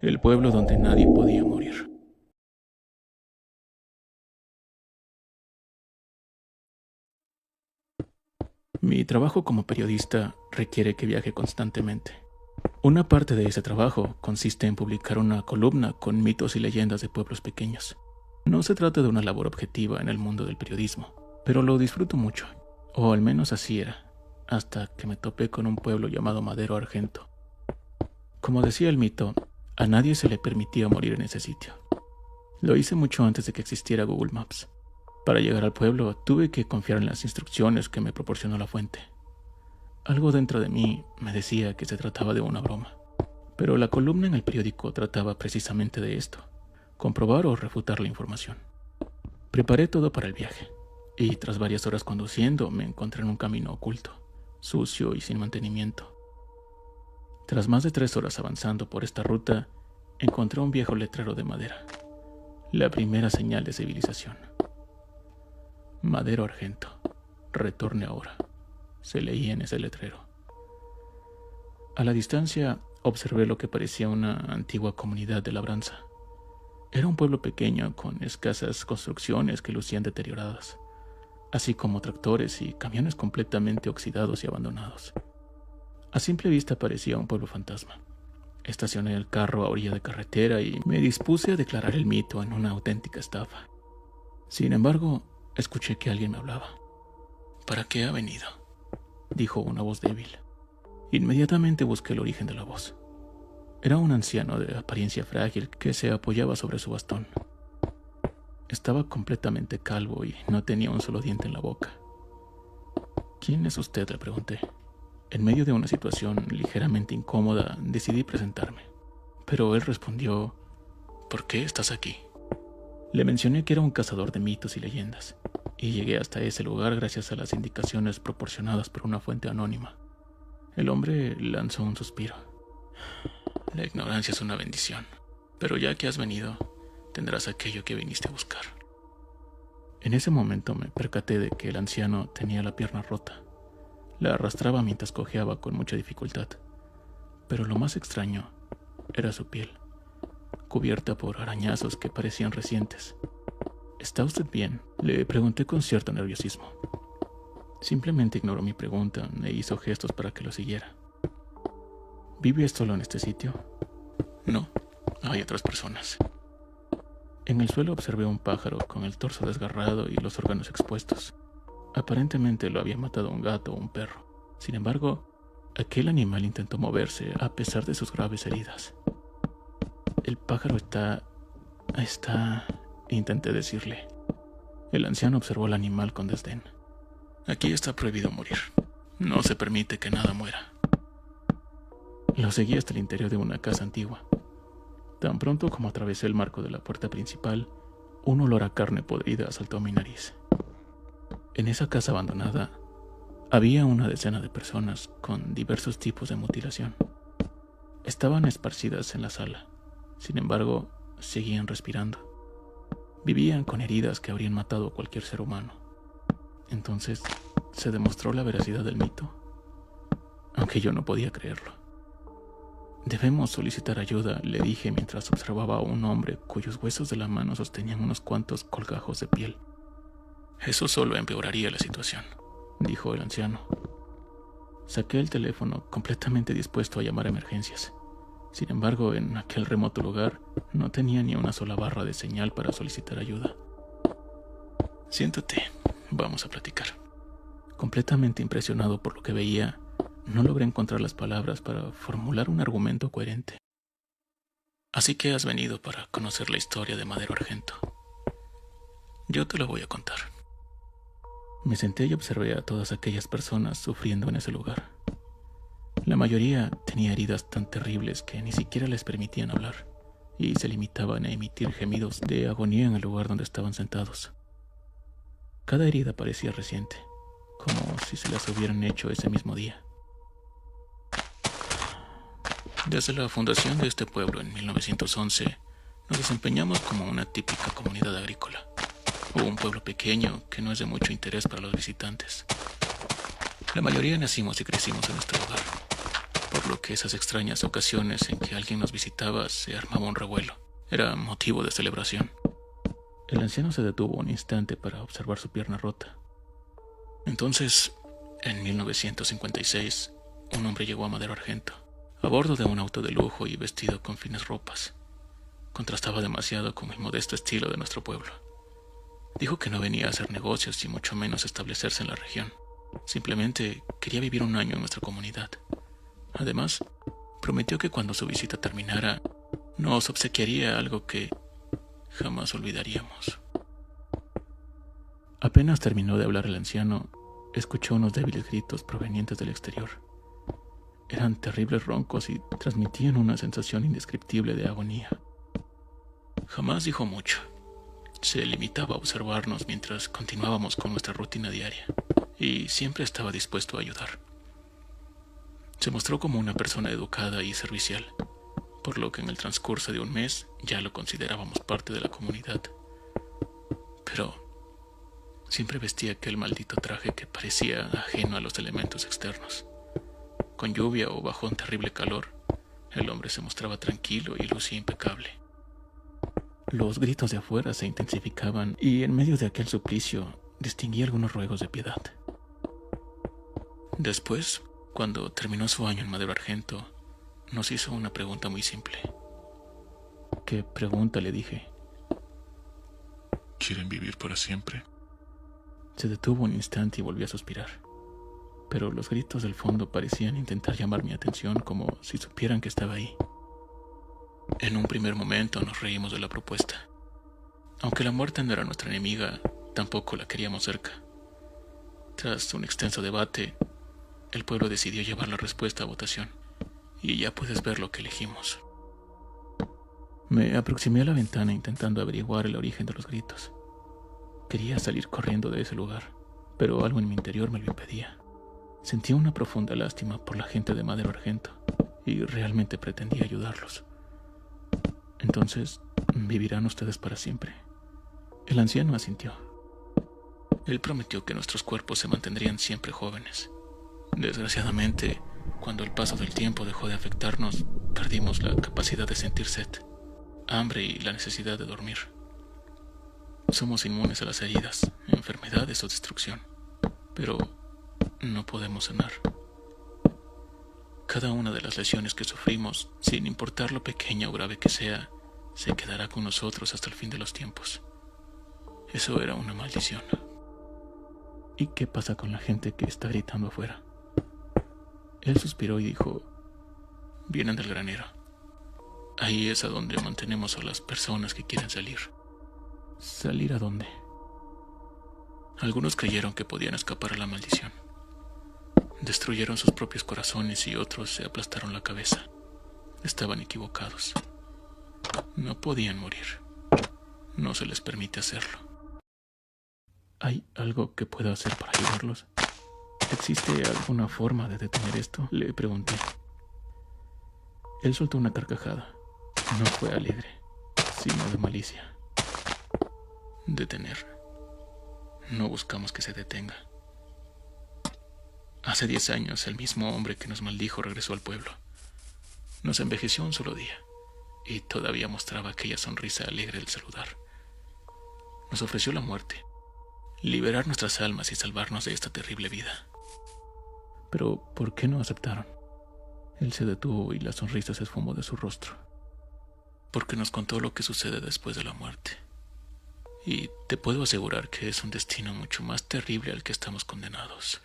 El pueblo donde nadie podía morir. Mi trabajo como periodista requiere que viaje constantemente. Una parte de ese trabajo consiste en publicar una columna con mitos y leyendas de pueblos pequeños. No se trata de una labor objetiva en el mundo del periodismo, pero lo disfruto mucho, o al menos así era, hasta que me topé con un pueblo llamado Madero Argento. Como decía el mito, a nadie se le permitía morir en ese sitio. Lo hice mucho antes de que existiera Google Maps. Para llegar al pueblo tuve que confiar en las instrucciones que me proporcionó la fuente. Algo dentro de mí me decía que se trataba de una broma, pero la columna en el periódico trataba precisamente de esto: comprobar o refutar la información. Preparé todo para el viaje, y tras varias horas conduciendo me encontré en un camino oculto, sucio y sin mantenimiento. Tras más de 3 horas avanzando por esta ruta, encontré un viejo letrero de madera, la primera señal de civilización. Madero Argento, retorne ahora, se leía en ese letrero. A la distancia observé lo que parecía una antigua comunidad de labranza. Era un pueblo pequeño con escasas construcciones que lucían deterioradas, así como tractores y camiones completamente oxidados y abandonados. A simple vista parecía un pueblo fantasma. Estacioné el carro a orilla de carretera y me dispuse a declarar el mito en una auténtica estafa. Sin embargo, escuché que alguien me hablaba. ¿Para qué ha venido?, dijo una voz débil. Inmediatamente busqué el origen de la voz. Era un anciano de apariencia frágil que se apoyaba sobre su bastón. Estaba completamente calvo y no tenía un solo diente en la boca. ¿Quién es usted?, le pregunté. En medio de una situación ligeramente incómoda, decidí presentarme. Pero él respondió: ¿por qué estás aquí? Le mencioné que era un cazador de mitos y leyendas, y llegué hasta ese lugar gracias a las indicaciones proporcionadas por una fuente anónima. El hombre lanzó un suspiro. La ignorancia es una bendición, pero ya que has venido, tendrás aquello que viniste a buscar. En ese momento me percaté de que el anciano tenía la pierna rota. La arrastraba mientras cojeaba con mucha dificultad, pero lo más extraño era su piel, cubierta por arañazos que parecían recientes. ¿Está usted bien?, le pregunté con cierto nerviosismo. Simplemente ignoró mi pregunta e hizo gestos para que lo siguiera. ¿Vive solo en este sitio? No, hay otras personas. En el suelo observé un pájaro con el torso desgarrado y los órganos expuestos. Aparentemente lo había matado un gato o un perro. Sin embargo, aquel animal intentó moverse a pesar de sus graves heridas. El pájaro está... intenté decirle. El anciano observó al animal con desdén. Aquí está prohibido morir. No se permite que nada muera. Lo seguí hasta el interior de una casa antigua. Tan pronto como atravesé el marco de la puerta principal, un olor a carne podrida asaltó mi nariz. En esa casa abandonada había una decena de personas con diversos tipos de mutilación. Estaban esparcidas en la sala. Sin embargo, seguían respirando. Vivían con heridas que habrían matado a cualquier ser humano. Entonces, ¿se demostró la veracidad del mito? Aunque yo no podía creerlo. Debemos solicitar ayuda, le dije mientras observaba a un hombre cuyos huesos de la mano sostenían unos cuantos colgajos de piel. Eso solo empeoraría la situación, dijo el anciano. Saqué el teléfono completamente dispuesto a llamar a emergencias. Sin embargo, en aquel remoto lugar no tenía ni una sola barra de señal para solicitar ayuda. Siéntate, vamos a platicar. Completamente impresionado por lo que veía, no logré encontrar las palabras para formular un argumento coherente. Así que has venido para conocer la historia de Madero Argento. Yo te lo voy a contar. Me senté y observé a todas aquellas personas sufriendo en ese lugar. La mayoría tenía heridas tan terribles que ni siquiera les permitían hablar, y se limitaban a emitir gemidos de agonía en el lugar donde estaban sentados. Cada herida parecía reciente, como si se las hubieran hecho ese mismo día. Desde la fundación de este pueblo en 1911, nos desempeñamos como una típica comunidad agrícola, o un pueblo pequeño que no es de mucho interés para los visitantes. La mayoría nacimos y crecimos en este lugar, por lo que esas extrañas ocasiones en que alguien nos visitaba se armaba un revuelo. Era motivo de celebración. El anciano se detuvo un instante para observar su pierna rota. Entonces, en 1956, un hombre llegó a Madero Argento, a bordo de un auto de lujo y vestido con finas ropas. Contrastaba demasiado con el modesto estilo de nuestro pueblo. Dijo que no venía a hacer negocios y mucho menos establecerse en la región. Simplemente quería vivir un año en nuestra comunidad. Además, prometió que cuando su visita terminara, nos obsequiaría algo que jamás olvidaríamos. Apenas terminó de hablar el anciano, escuchó unos débiles gritos provenientes del exterior. Eran terribles roncos y transmitían una sensación indescriptible de agonía. Jamás dijo mucho. Se limitaba a observarnos mientras continuábamos con nuestra rutina diaria, y siempre estaba dispuesto a ayudar. Se mostró como una persona educada y servicial, por lo que en el transcurso de un mes ya lo considerábamos parte de la comunidad. Pero siempre vestía aquel maldito traje que parecía ajeno a los elementos externos. Con lluvia o bajo un terrible calor, el hombre se mostraba tranquilo y lucía impecable. Los gritos de afuera se intensificaban y en medio de aquel suplicio distinguí algunos ruegos de piedad. Después, cuando terminó su año en Madero Argento, nos hizo una pregunta muy simple. ¿Qué pregunta?, le dije. ¿Quieren vivir para siempre? Se detuvo un instante y volvió a suspirar. Pero los gritos del fondo parecían intentar llamar mi atención como si supieran que estaba ahí. En un primer momento nos reímos de la propuesta. Aunque la muerte no era nuestra enemiga, tampoco la queríamos cerca. Tras un extenso debate, el pueblo decidió llevar la respuesta a votación, y ya puedes ver lo que elegimos. Me aproximé a la ventana intentando averiguar el origen de los gritos. Quería salir corriendo de ese lugar, pero algo en mi interior me lo impedía. Sentía una profunda lástima por la gente de Madero Argento, y realmente pretendía ayudarlos. Entonces, ¿vivirán ustedes para siempre? El anciano asintió. Él prometió que nuestros cuerpos se mantendrían siempre jóvenes. Desgraciadamente, cuando el paso del tiempo dejó de afectarnos, perdimos la capacidad de sentir sed, hambre y la necesidad de dormir. Somos inmunes a las heridas, enfermedades o destrucción, pero no podemos sanar. Cada una de las lesiones que sufrimos, sin importar lo pequeña o grave que sea, se quedará con nosotros hasta el fin de los tiempos. Eso era una maldición. ¿Y qué pasa con la gente que está gritando afuera? Él suspiró y dijo: vienen del granero. Ahí es a donde mantenemos a las personas que quieren salir. ¿Salir a dónde? Algunos creyeron que podían escapar a la maldición. Destruyeron sus propios corazones y otros se aplastaron la cabeza. Estaban equivocados. No podían morir. No se les permite hacerlo. ¿Hay algo que pueda hacer para ayudarlos? ¿Existe alguna forma de detener esto?, le pregunté. Él soltó una carcajada. No fue alegre, sino de malicia. Detener. No buscamos que se detenga. Hace 10 años, el mismo hombre que nos maldijo regresó al pueblo. Nos envejeció un solo día, y todavía mostraba aquella sonrisa alegre al saludar. Nos ofreció la muerte, liberar nuestras almas y salvarnos de esta terrible vida. Pero, ¿por qué no aceptaron? Él se detuvo y la sonrisa se esfumó de su rostro. Porque nos contó lo que sucede después de la muerte. Y te puedo asegurar que es un destino mucho más terrible al que estamos condenados.